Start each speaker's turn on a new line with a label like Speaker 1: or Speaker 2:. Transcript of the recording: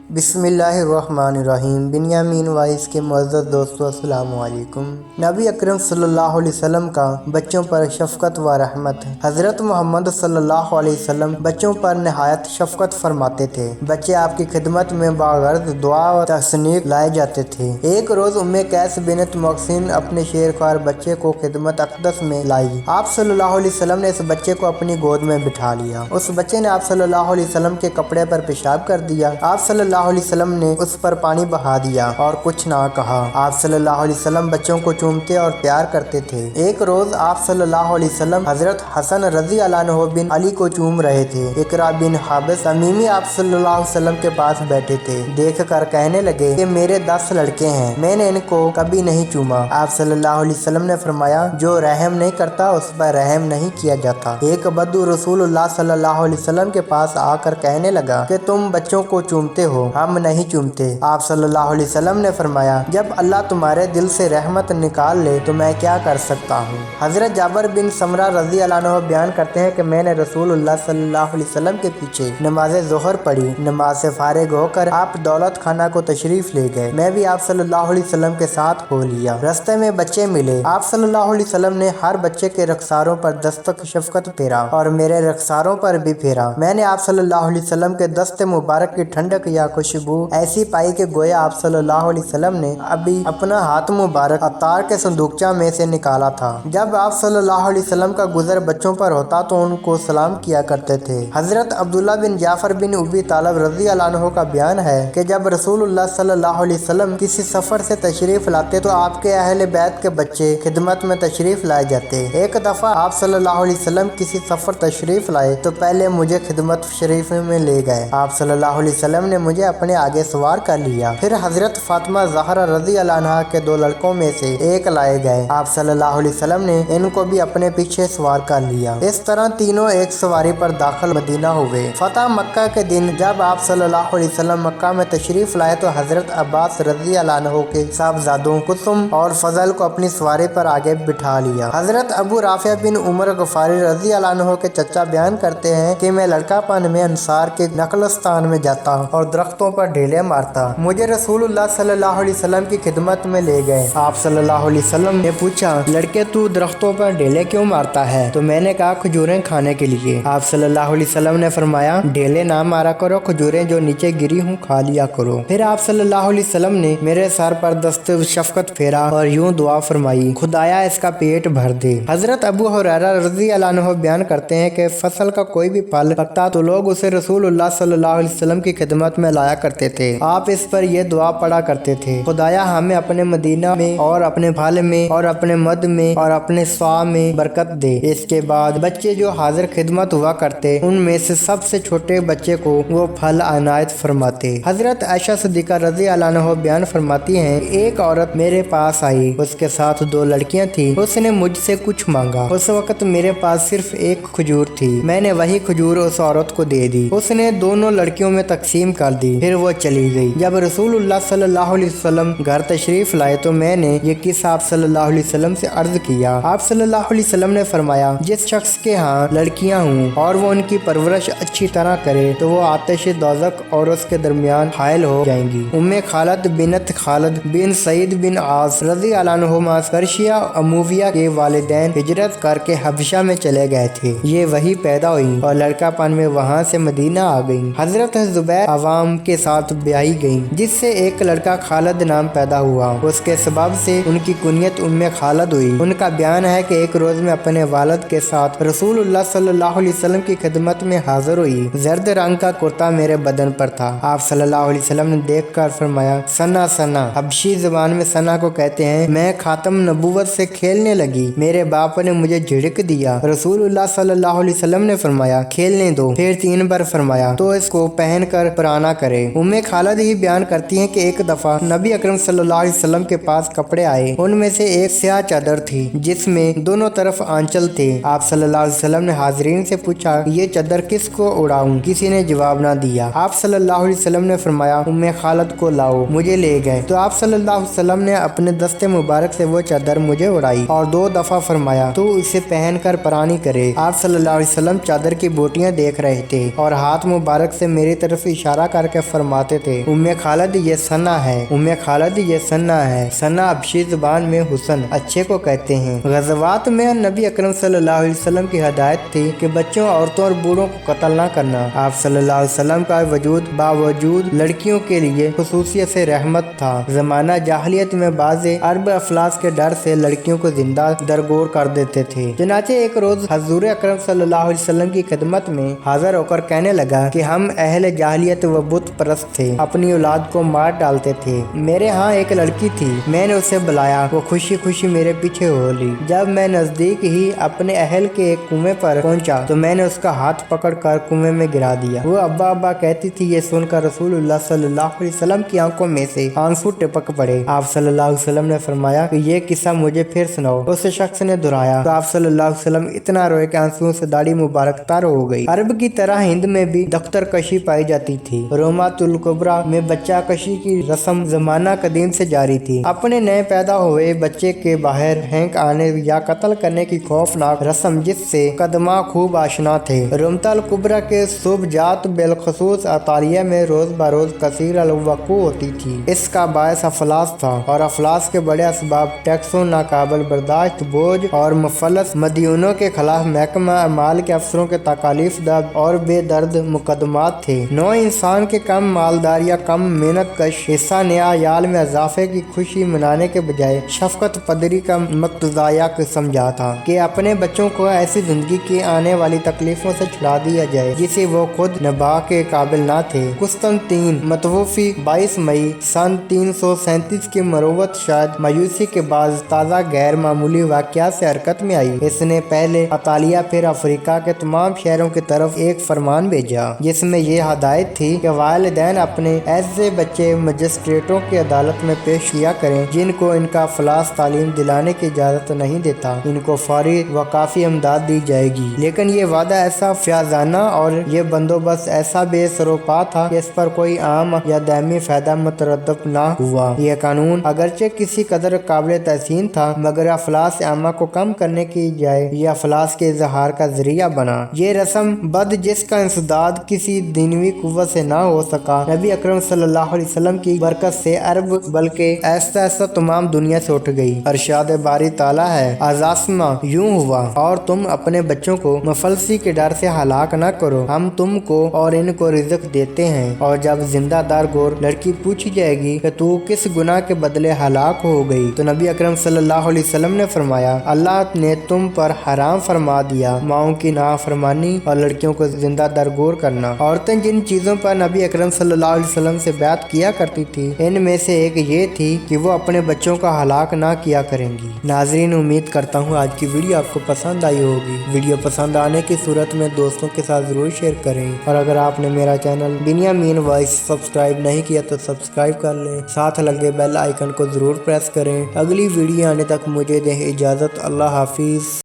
Speaker 1: बिस्मिल्लाहिर्रहमानिर्रहीम। बिन्यामीन वाइस के मुअज़्ज़ज़ दोस्तों, अस्सलामु अलैकुम। नबी अकरम सल्लल्लाहु अलैहि वसल्लम का बच्चों पर शफ़क़त व रहमत। हज़रत मोहम्मद सल्लल्लाहु अलैहि वसल्लम बच्चों पर नहायत शफ़क़त फरमाते थे। बच्चे आपकी खिदमत में बाग़र्ज़ दुआ व तहसीन लाए जाते थे। एक रोज़ उम्मे कैस बिनत मोहसिन अपने शेरख्वार बच्चे को खिदमत अक़दस में लाई। आप सल्लल्लाहु अलैहि वसल्लम ने इस बच्चे को अपनी गोद में बिठा लिया। उस बच्चे ने आप सल्लल्लाहु अलैहि वसल्लम के कपड़े पर पेशाब कर दिया। आप सल्लल्लाहु अलैहि वसल्लम ने उस पर पानी बहा दिया और कुछ ना कहा। आप सल्लल्लाहु अलैहि वसल्लम बच्चों को चूमते और प्यार करते थे। एक रोज आप सल्लल्लाहु अलैहि वसल्लम हजरत हसन रज़ी अल्लाह अन्हु बिन अली को चूम रहे थे। इकरा बिन हाबिस तमीमी आप सल्लल्लाहु अलैहि वसल्लम के पास बैठे थे। देख कर कहने लगे कि मेरे 10 लड़के हैं, मैंने इनको कभी नहीं चूमा। आप सल्लल्लाहु अलैहि वसल्लम ने फरमाया, जो रहम नहीं करता उस पर रहम नहीं किया जाता। एक बद्दू रसूलुल्लाह सल्लल्लाहु अलैहि वसल्लम के पास आकर कहने लगा कि तुम बच्चों को चूमते हो, हम नहीं चूमते। आप सल्लल्लाहु अलैहि वसल्लम ने फरमाया, जब अल्लाह तुम्हारे दिल से रहमत निकाल ले तो मैं क्या कर सकता हूँ। हजरत जाबर बिन समरा रज़ी अल्लाह अन्हु बयान करते हैं कि मैंने रसूलुल्लाह सल्लल्लाहु अलैहि वसल्लम के पीछे नमाज ज़ोहर पढ़ी। नमाज से फारिग होकर आप दौलत खाना को तशरीफ ले गए। मैं भी आप सल्लल्लाहु अलैहि वसल्लम के साथ हो लिया। रास्ते में बच्चे मिले। आप सल्लल्लाहु अलैहि वसल्लम ने हर बच्चे के रखसारों पर दस्तक शफकत फेरा और मेरे रखसारों पर भी फेरा। मैंने आप सल्लल्लाहु अलैहि वसल्लम के दस्ते मुबारक की ठंडक या खुशबू ऐसी पाई कि गोया आप सल्लल्लाहु अलैहि वसल्लम ने अभी अपना हाथ मुबारक अतार के संदूकचा में से निकाला था। जब आप सल्लल्लाहु अलैहि वसल्लम का गुजर बच्चों पर होता तो उनको सलाम किया करते थे। हजरत अब्दुल्ला बिन जाफर बिन उबी तालब रज़ी अल्लाह अन्हु का बयान है कि जब रसूलुल्लाह सल्लल्लाहु अलैहि वसल्लम किसी सफर से तशरीफ लाते तो आपके अहले बैत के बच्चे खिदमत में तशरीफ लाए जाते। एक दफा आप सल्लल्लाहु अलैहि वसल्लम किसी सफर तशरीफ लाए तो पहले मुझे खिदमत शरीफ में ले गए। आप सल्लल्लाहु अलैहि वसल्लम ने मुझे अपने आगे सवार कर लिया। फिर हजरत फातिमा ज़हरा रज़ी अल्लाह अन्हा के 2 लड़कों में से एक लाए गए। आप सल्लल्लाहु अलैहि वसल्लम ने इनको भी अपने पीछे सवार कर लिया। इस तरह तीनों एक सवारी पर दाखिल मदीना हुए। फतह मक्का के दिन जब आप सल्लल्लाहु अलैहि वसल्लम मक्का में तशरीफ लाए तो हजरत अब्बास रज़ी अल्लाह अन्हु के साहबजादों कुसुम और फजल को अपनी सवारी पर आगे बिठा लिया। हजरत अबू राफिया बिन उमर गफारी रज़ी अल्लाह अन्हु के चचा बयान करते हैं कि मैं लड़कापन में अंसार के नकलस्तान में जाता और दरख्तों पर ढेले मारता। मुझे रसूलुल्लाह सल्लल्लाहु अलैहि वसल्लम की खिदमत में ले गए। आप सल्लल्लाहु अलैहि वसल्लम ने पूछा, लड़के तू दरख्तों पर ढेले क्यों मारता है? तो मैंने कहा, खजूरें खाने के लिए। आप सल्लल्लाहु अलैहि वसल्लम ने फरमाया, ढेले ना मारा करो, खजूरें जो नीचे गिरी हूँ खा लिया करो। फिर आप सल्लल्लाहु अलैहि वसल्लम ने मेरे सर पर दस्ते शफकत फेरा और यूं दुआ फरमाई, खुदाया इसका पेट भर दे। हजरत अबू हुरैरा रज़ी अल्लाह अन्हु बयान करते हैं कि फसल का कोई भी फल पकता तो लोग उसे रसूलुल्लाह सल्लल्लाहु अलैहि वसल्लम की खिदमत में लाया करते थे। आप इस पर यह दुआ पढ़ा करते थे, खुदाया हमें अपने मदीना में और अपने फल में और अपने मद में और अपने स्वा में बरकत दे। इसके बाद बच्चे जो हाजिर खिदमत हुआ करते उनमें से सबसे छोटे बच्चे को वो फल अनायत फरमाते। हजरत आयशा सिद्दीक़ा रज़ी अल्लाह अन्हा बयान फरमाती हैं, एक औरत मेरे पास आई, उसके साथ 2 लड़कियां थी। उसने मुझसे कुछ मांगा। उस वक्त मेरे पास सिर्फ एक खजूर थी। मैंने वही खजूर उस औरत को दे दी। उसने दोनों लड़कियों में तकसीम कर दी, फिर वो चली गई। जब रसूलुल्लाह सल्लल्लाहु अलैहि वसल्लम घर तशरीफ लाए तो मैंने ये किस्सा आप सल्लल्लाहु अलैहि वसल्लम से अर्ज किया। आप सल्लल्लाहु अलैहि वसल्लम ने फरमाया, जिस शख्स के यहाँ लड़कियां हों और वो उनकी परवरिश अच्छी तरह करे तो वो आतिश दोज़ख और उसके दरमियान हायल हो जाएंगी। उम्मे खालिद बिनत खालिद बिन सईद बिन आस रज़ी अल्लाह अन्हुमा पर्शिया अमूविया के वालिदैन हिजरत करके हबशा में चले गए थे। ये वही पैदा हुई और लड़कापन में वहाँ से मदीना आ गई। हजरत जुबैर अवाम के साथ ब्याही गई, जिससे एक लड़का खालिद नाम पैदा हुआ। उसके सबब से उनकी कुनियत उम्मे खालिद हुई। उनका बयान है कि एक रोज में अपने वालिद के साथ रसूलुल्लाह सल्लल्लाहु अलैहि वसल्लम की खिदमत में हाजिर हुई। जर्द रंग का कुर्ता मेरे बदन पर था। आप सल्लल्लाहु अलैहि वसल्लम ने देख कर फरमाया, सना सना। हबशी ज़बान में सना को कहते हैं। मैं खातम नबूवत से खेलने लगी, मेरे बाप ने मुझे झिड़क दिया। रसूलुल्लाह सल्लल्लाहु अलैहि वसल्लम ने फरमाया, खेलने दो। फिर 3 बार फरमाया तो इसको पहन कर पुराना करे। उम्मे खालिद ही बयान करती हैं कि एक दफा नबी अकरम सल्लल्लाहु अलैहि वसल्लम के पास कपड़े आए। उनमें से एक स्याह चादर थी जिसमें दोनों तरफ आंचल थे। आप सल्लल्लाहु अलैहि वसल्लम ने हाजरीन से पूछा, ये चादर किसको उड़ाऊं? किसी ने जवाब ना दिया। आप सल्लल्लाहु अलैहि वसल्लम ने फरमाया, उम्मे खालिद को लाओ। मुझे ले गए तो आप सल्लल्लाहु अलैहि वसल्लम ने अपने दस्ते मुबारक से वो चादर मुझे उड़ाई और 2 दफा फरमाया, तो इसे पहन कर पुरानी करे। आप सल्लल्लाहु अलैहि वसल्लम चादर की बोटियां देख रहे थे और हाथ मुबारक से मेरी तरफ इशारा करके वाक़या फरमाते थे, उम्मे खालिद ये सना है, उम्मे खालिद ये सना है। सना अबशी ज़ुबान में हुसन अच्छे को कहते हैं। ग़ज़वात में नबी अकरम सल्लल्लाहु अलैहि वसल्लम की हदायत थी कि बच्चों, औरतों और बूढ़ों को कत्ल न करना। आप सल्लल्लाहु अलैहि वसल्लम का वजूद बावजूद लड़कियों के लिए खुसूसियत से रहमत था। ज़माना जाहिलियत में बाज़े अरब अफलास के डर से लड़कियों को जिंदा दरगोर कर देते थे। चुनाचे एक रोज हजूर अकरम सल्लल्लाहु अलैहि वसल्लम की खिदमत में हाजिर होकर कहने लगा कि हम अहले जाहिलियत व बुत परस्त थे, अपनी औलाद को मार डालते थे। मेरे यहाँ एक लड़की थी, मैंने उसे बुलाया, वो खुशी खुशी मेरे पीछे हो ली। जब मैं नजदीक ही अपने अहल के एक कुएं पर पहुंचा तो मैंने उसका हाथ पकड़कर कुएं में गिरा दिया। वो अब्बा अब्बा कहती थी। ये सुनकर रसूलुल्लाह सल्लल्लाहु अलैहि वसल्लम की आंखों में से आंसू टपक पड़े। आप सल्लल्लाहु अलैहि वसल्लम ने फरमाया कि ये किस्सा मुझे फिर सुनाओ। उस शख्स ने दोहराया तो आप सल्लल्लाहु अलैहि वसल्लम इतना रोए कि आंसुओं से दाढ़ी मुबारक तर हो गई। अरब की तरह हिंद में भी दख्तर कशी पाई जाती थी। रोमातुल कुबरा में बच्चा कशी की रस्म जमाना कदीम से जारी थी। अपने नए पैदा हुए बच्चे के बाहर फेंक आने या कत्ल करने की खौफनाक रस्म जिससे कदमा खूब आशना थे। रोमतल कुबरा के सुबजात बिलखसूस अतालिया में रोज बरोज कसीर अलवकू होती थी। इसका बायस अफलास था और अफलास के बड़े असबाब टैक्सों, नाकाबिल बर्दाश्त बोझ और मुफलस मदीनों के खिलाफ महकमा माल के अफसरों के तकालीफ दब और बेदर्द मुकदमात थे। नौ इंसान के कम मालदार या कम मेहनत कश हिस्सा नया याल में इजाफे की खुशी मनाने के बजाय शफकत पदरी का मकतजाया समझा था कि अपने बच्चों को ऐसी जिंदगी की आने वाली तकलीफों से छुड़ा दिया जाए जिसे वो खुद निभा के काबिल न थे। कुस्तनतीन मतवफी 22 मई सन 337 की मरोवत शायद मायूसी के बाद ताज़ा गैर मामूली वाक़यात से हरकत में आई। इसने पहले अतालिया फिर अफ्रीका के तमाम शहरों की तरफ एक फरमान भेजा जिसमें ये हदायत थी कि वालिदैन अपने ऐसे बच्चे मजिस्ट्रेटों की अदालत में पेश किया करें जिनको इनका फलास तालीम दिलाने की इजाज़त नहीं देता। इनको फौरी व काफ़ी इमदाद दी जाएगी। लेकिन ये वादा ऐसा फ्याजाना और ये बंदोबस्त ऐसा बेसरोपा था कि इस पर कोई आम या दायमी फ़ायदा मुतरद्दब न हुआ। यह कानून अगरचे किसी कदर काबिल तहसीन था मगर अफलास आमा को कम करने की जाए यह अफलास के इजहार का जरिया बना। ये रस्म बद जिसका इंसदाद किसी दीनवी कुव्वत से न हो सका, नबी अकरम सल्लल्लाहु अलैहि वसल्लम की बरकत से अरब बल्कि ऐसा ऐसा तमाम दुनिया से उठ गई। अरशाद बारी ताला है, आज़ास्मा यूं हुआ और तुम अपने बच्चों को मुफलसी के डर से हलाक न करो, हम तुमको और इनको रिज़्क देते हैं। और जब जिंदा दार गोर लड़की पूछी जाएगी कि तू किस गुनाह के बदले हलाक हो गई तो नबी अकरम सल्लल्लाहु अलैहि वसल्लम ने फरमाया, अल्लाह ने तुम पर हराम फरमा दिया माओं की नाफरमानी और लड़कियों को जिंदा दरगोर करना। औरतें जिन चीज़ों पर नबी अकरम सल्लल्लाहु अलैहि वसल्लम से बात किया करती थी इनमें से एक ये थी कि वो अपने बच्चों का हलाक ना किया करेंगी। नाजरीन, उम्मीद करता हूँ आज की वीडियो आपको पसंद आई होगी। वीडियो पसंद आने की सूरत में दोस्तों के साथ ज़रूर शेयर करें और अगर आपने मेरा चैनल बिनियामीन वॉइस सब्सक्राइब नहीं किया तो सब्सक्राइब कर लें, साथ लगे बेल आइकन को ज़रूर प्रेस करें। अगली वीडियो आने तक मुझे दें इजाज़त। अल्लाह हाफिज़।